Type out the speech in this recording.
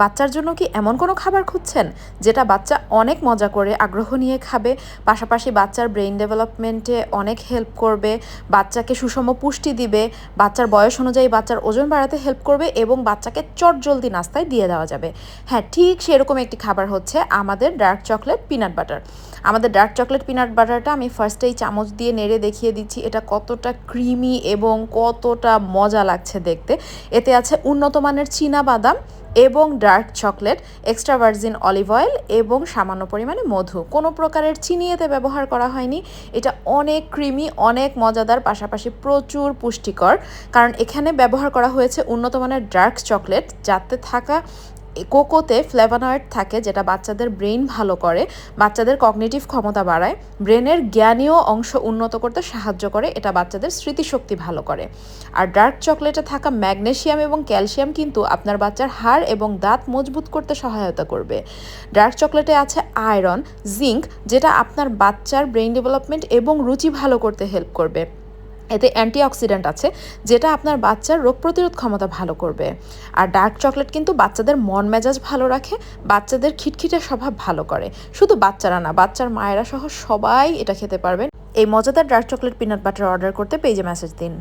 বাচ্চার জন্য কি এমন কোনো খাবার খুঁজছেন যেটা বাচ্চা অনেক মজা করে আগ্রহ নিয়ে খাবে, পাশাপাশি বাচ্চার ব্রেইন ডেভেলপমেন্টে অনেক হেল্প করবে, বাচ্চাকে সুষম পুষ্টি দিবে, বাচ্চার বয়স অনুযায়ী বাচ্চার ওজন বাড়াতে হেল্প করবে এবং বাচ্চাকে চটজলদি নাস্তায় দিয়ে দেওয়া যাবে? হ্যাঁ, ঠিক সেরকম একটি খাবার হচ্ছে আমাদের ডার্ক চকলেট পিনাট বাটার। আমাদের ডার্ক চকলেট পিনাট বাটারটা আমি ফার্স্টেই চামচ দিয়ে নেড়ে দেখিয়ে দিচ্ছি এটা কতটা ক্রিমি এবং কতটা মজা লাগছে দেখতে। এতে আছে উন্নত মানের চীনা বাদাম এবং dark chocolate, extra virgin olive oil এবং সামান্য পরিমাণে মধু। কোনো প্রকারের চিনি এতে ব্যবহার করা হয়নি। এটা অনেক ক্রিমি, অনেক মজাদার, পাশাপাশি প্রচুর পুষ্টিকর, কারণ এখানে ব্যবহার করা হয়েছে উন্নত মানের ডার্ক চকলেট, যাতে থাকা কোকোতে ফ্লেভানয়েড থাকে যেটা বাচ্চাদের ব্রেন ভালো করে, বাচ্চাদের কগনিটিভ ক্ষমতা বাড়ায়, ব্রেনের জ্ঞানীয় অংশ উন্নত করতে সাহায্য করে, এটা বাচ্চাদের স্মৃতিশক্তি ভালো করে। আর ডার্ক চকলেটে থাকা ম্যাগনেসিয়াম এবং ক্যালসিয়াম কিন্তু আপনার বাচ্চার হাড় এবং দাঁত মজবুত করতে সহায়তা করবে। ডার্ক চকলেটে আছে আয়রন, জিঙ্ক, যেটা আপনার বাচ্চার ব্রেন ডেভেলপমেন্ট এবং রুচি ভালো করতে হেল্প করবে। এতে অ্যান্টিঅক্সিডেন্ট আছে যেটা আপনার বাচ্চার রোগ প্রতিরোধ ক্ষমতা ভালো করবে। আর ডার্ক চকলেট কিন্তু বাচ্চাদের মন মেজাজ ভালো রাখে, বাচ্চাদের খিটখিটে স্বভাব ভালো করে। শুধু বাচ্চারা না, বাচ্চার মায়েরা সহ সবাই এটা খেতে পারবেন। এই মজাদার dark chocolate peanut butter order করতে পেজে মেসেজ দিন।